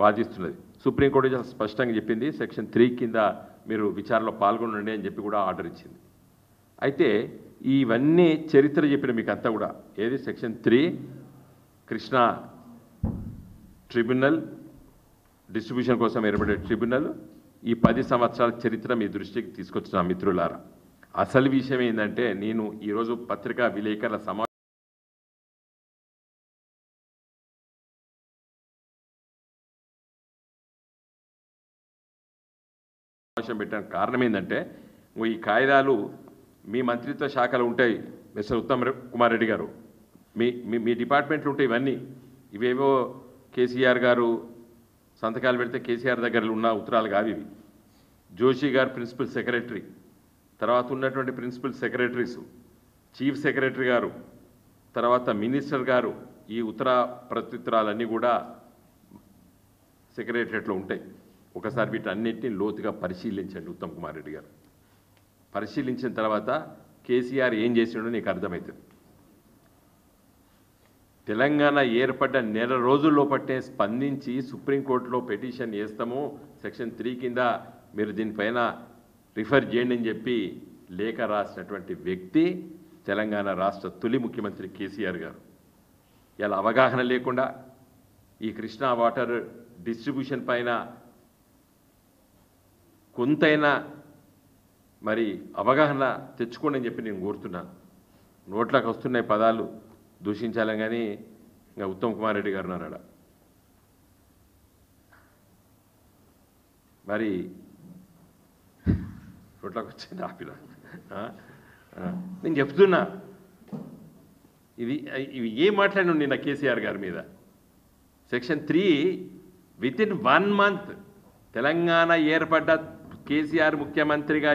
వాదిస్తున్నది. Supreme court చాలా స్పష్టంగా చెప్పింది, సెక్షన్ 3 కింద మీరు విచారణలో పాల్గొనండి అని చెప్పి కూడా ఆర్డర్ ఇచ్చింది. అయితే ఇవన్నీ చరిత్ర చెప్పిన మీకు అంతా కూడా ఏది సెక్షన్ 3 కృష్ణా ట్రిబ్యునల్ డిస్ట్రిబ్యూషన్ కోసం ఏర్పడే ట్రిబ్యునల్ ఈ 10 సంవత్సరాల చరిత్ర మీ దృష్టికి తీసుకొచ్చిన మిత్రులారా. అసలు విషయం ఏంటంటే నేను ఈరోజు పత్రికా విలేకరుల సమావేశం పెట్టడానికి కారణం ఏంటంటే ఈ కాయిదాలు మీ మంత్రిత్వ శాఖలు ఉంటాయి మిస్టర్ ఉత్తమ్ కుమార్ రెడ్డి గారు, మీ డిపార్ట్మెంట్లు ఉంటాయి. ఇవేవో కేసీఆర్ గారు సంతకాలు పెడితే కేసీఆర్ దగ్గర ఉన్న ఉత్తరాలు కావి ఇవి. జోషి గారు ప్రిన్సిపల్ సెక్రటరీ, తర్వాత ఉన్నటువంటి ప్రిన్సిపల్ సెక్రటరీస్, చీఫ్ సెక్రటరీ గారు, తర్వాత మినిస్టర్ గారు, ఈ ఉత్తర ప్రత్యుత్తరాలన్నీ కూడా సెక్రటరియట్లో ఉంటాయి. ఒకసారి వీటన్నిటిని లోతుగా పరిశీలించండి ఉత్తమ్ కుమార్ రెడ్డి గారు. పరిశీలించిన తర్వాత కేసీఆర్ ఏం చేసిండో నీకు అర్థమవుతుంది. తెలంగాణ ఏర్పడ్డ నెల రోజుల్లో పట్టే స్పందించి సుప్రీంకోర్టులో పిటిషన్ వేస్తాము, సెక్షన్ 3 కింద మీరు దీనిపైన రిఫర్ చేయండి అని చెప్పి లేఖ రాసినటువంటి వ్యక్తి తెలంగాణ రాష్ట్ర తొలి ముఖ్యమంత్రి కేసీఆర్ గారు. ఇలా అవగాహన లేకుండా ఈ కృష్ణా వాటర్ డిస్ట్రిబ్యూషన్ పైన కొంతైనా మరి అవగాహన తెచ్చుకోండి అని చెప్పి నేను కోరుతున్నాను. నోట్లకు వస్తున్నాయి పదాలు దూషించాలని, కానీ ఇంకా ఉత్తమ్ కుమార్ రెడ్డి గారు అన్నాడు. మరి నోట్లకు వచ్చింది ఆపిన. నేను చెప్తున్నా ఇవి ఏం మాట్లాడినా నిన్న కేసీఆర్ గారి మీద. సెక్షన్ 3 వితిన్ 1 మంత్ తెలంగాణ ఏర్పడ్డ కేసీఆర్ ముఖ్యమంత్రిగా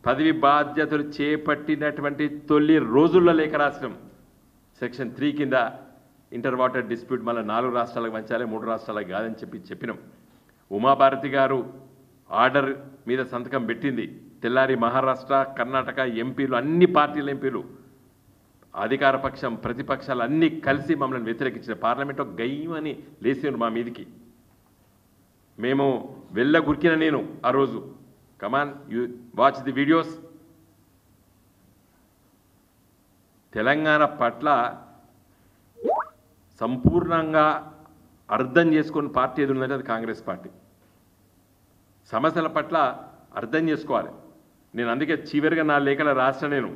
పదవి బాధ్యతలు చేపట్టినటువంటి తొలి రోజుల్లో లేఖ రాష్ట్రం సెక్షన్ 3 కింద ఇంటర్ వాటర్ డిస్ప్యూట్ మళ్ళీ 4 రాష్ట్రాలకు పంచాలి, 3 రాష్ట్రాలకు కాదని చెప్పినాం. ఉమాభారతి గారు ఆర్డర్ మీద సంతకం పెట్టింది. తెల్లారి మహారాష్ట్ర, కర్ణాటక ఎంపీలు, అన్ని పార్టీల ఎంపీలు, అధికార పక్షం, ప్రతిపక్షాలు అన్నీ కలిసి మమ్మల్ని వ్యతిరేకించిన. పార్లమెంట్లో గయ్యమని లేచారు మా మీదికి. మేము వెళ్ళగురికిన నేను ఆ రోజు, come on you watch the videos. Telangana పట్ల సంపూర్ణంగా అర్థం చేసుకున్న పార్టీ ఏది ఉందంటే అది కాంగ్రెస్ పార్టీ. సమస్యల పట్ల అర్థం చేసుకోవాలి. నేను అందుకే చివరిగా నా లేఖలో రాసిన నేను,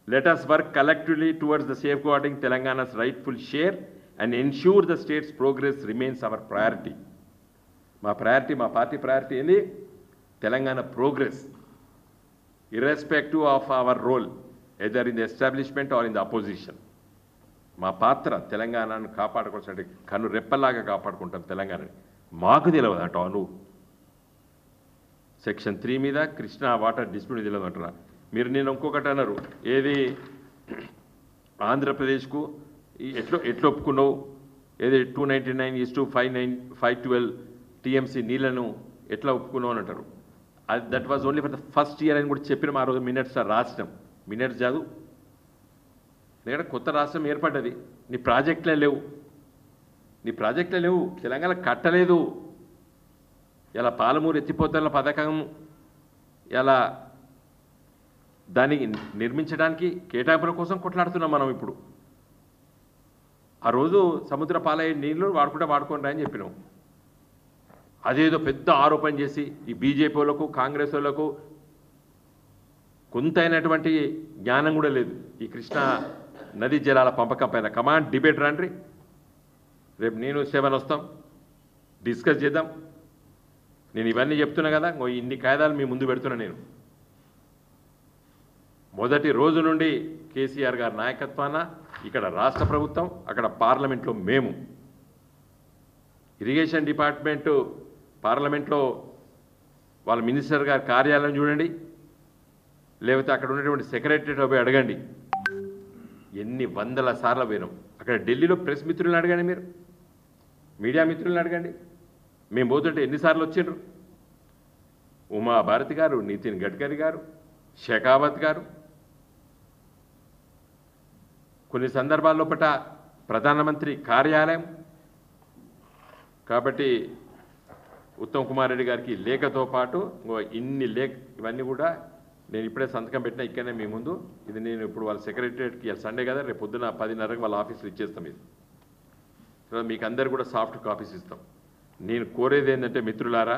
let us work collectively towards the safeguarding Telangana's rightful share and ensure the state's progress remains our priority. మా పార్టీ ప్రయారిటీ ఏంది? Telangana progress, irrespective of our role either in the establishment or in the opposition. మా పాత్ర తెలంగాణను కాపాడుకోవాల్సిన కన్ను రెప్పలాగా కాపాడుకుంటాం తెలంగాణని. మాకు తెలియదు అంటావు నువ్వు. సెక్షన్ 3 మీద కృష్ణా వాటర్ డిస్ప్యూట్ తెలియదు అంటారా మీరు. నేను ఇంకొకటి అన్నారు, ఏది ఆంధ్రప్రదేశ్కు ఎట్లా ఒప్పుకున్నావు, ఏది 299:512 టీఎంసీ నీళ్లను ఎట్లా ఒప్పుకున్నావు అని అంటారు. That was only for the first year అని కూడా చెప్పినాం ఆ రోజు. మినిట్స్ రాసినాం, మినిట్స్ చదువు. ఎందుకంటే కొత్త రాష్ట్రం ఏర్పడ్డది, నీ ప్రాజెక్టులే లేవు, తెలంగాణ కట్టలేదు. ఇలా పాలమూరు ఎత్తిపోతల పథకం ఇలా దాన్ని నిర్మించడానికి కేటాయింపుల కోసం కొట్లాడుతున్నాం మనం ఇప్పుడు. ఆ రోజు సముద్ర పాలయ్యే నీళ్లు వాడుకోండి అని చెప్పినాం. అదేదో పెద్ద ఆరోపణ చేసి ఈ బీజేపీ వాళ్ళకు, కాంగ్రెస్ వాళ్ళకు కొంతైనటువంటి జ్ఞానం కూడా లేదు ఈ కృష్ణా నదీ జలాల పంపకం పైన. కమాండ్ డిబేట్ రండి, రేపు నేను 7 వస్తాం, డిస్కస్ చేద్దాం. నేను ఇవన్నీ చెప్తున్నా కదా, ఇన్ని కాయిదాలు మీ ముందు పెడుతున్నా నేను. మొదటి రోజు నుండి కేసీఆర్ గారి నాయకత్వాన ఇక్కడ రాష్ట్ర ప్రభుత్వం, అక్కడ పార్లమెంట్లో మేము. ఇరిగేషన్ డిపార్ట్మెంటు పార్లమెంట్లో వాళ్ళ మినిస్టర్ గారి కార్యాలయం చూడండి, లేకపోతే అక్కడ ఉన్నటువంటి సెక్రటరీలో పోయి అడగండి. ఎన్ని వందల సార్లు పోయినాం. అక్కడ ఢిల్లీలో ప్రెస్ మిత్రులను అడగండి, మీరు మీడియా మిత్రులను అడగండి. మేము పోతుంటే ఎన్నిసార్లు వచ్చిండ్రు. ఉమాభారతి గారు, నితిన్ గడ్కరీ గారు, షెకావత్ గారు, కొన్ని సందర్భాల్లో ప్రధానమంత్రి కార్యాలయం, కాబట్టి ఉత్తమ్ కుమార్ రెడ్డి గారికి లేఖతో పాటు ఇన్ని ఇవన్నీ కూడా నేను ఇప్పుడే సంతకం పెట్టినా ఇక్కడనే మీ ముందు. ఇది నేను ఇప్పుడు వాళ్ళ సెక్రటరియట్కి సండే కదా, రేపు పొద్దున 10:30కి వాళ్ళ ఆఫీస్లో ఇచ్చేస్తాం. ఇది తర్వాత మీకు అందరు కూడా సాఫ్ట్ కాపీస్ ఇస్తాం. నేను కోరేది ఏంటంటే మిత్రులారా,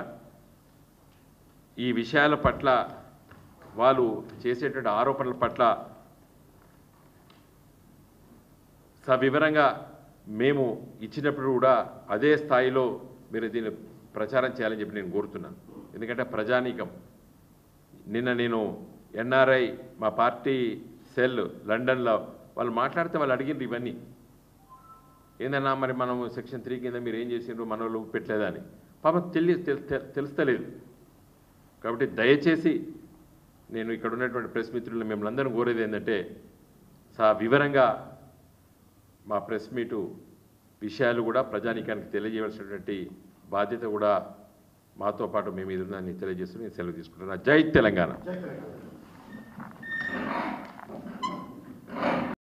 ఈ విషయాల పట్ల వాళ్ళు చేసేటువంటి ఆరోపణల పట్ల సవివరంగా మేము ఇచ్చినప్పుడు కూడా అదే స్థాయిలో మీరు దీన్ని ప్రచారం చేయాలని చెప్పి నేను కోరుతున్నాను. ఎందుకంటే ప్రజానీకం నిన్న నేను ఎన్ఆర్ఐ మా పార్టీ సెల్ లండన్లో వాళ్ళు మాట్లాడితే వాళ్ళు అడిగిండ్రు ఇవన్నీ ఏందన్నా మరి మనం సెక్షన్ 3 కింద మీరు ఏం చేసిండ్రు మన వాళ్ళు పెట్టలేదా అని. పాపం తెలుస్తలేదు. కాబట్టి దయచేసి నేను ఇక్కడ ఉన్నటువంటి ప్రెస్ మిత్రులు మిమ్మల్ని అందరం కోరేది ఏంటంటే వివరంగా మా ప్రెస్ మీటు విషయాలు కూడా ప్రజానీకానికి తెలియజేయవలసినటువంటి బాధ్యత కూడా మాతో పాటు మేము ఇది ఉందని తెలియజేస్తూ నేను సెలవు తీసుకుంటున్నాను. జై తెలంగాణ.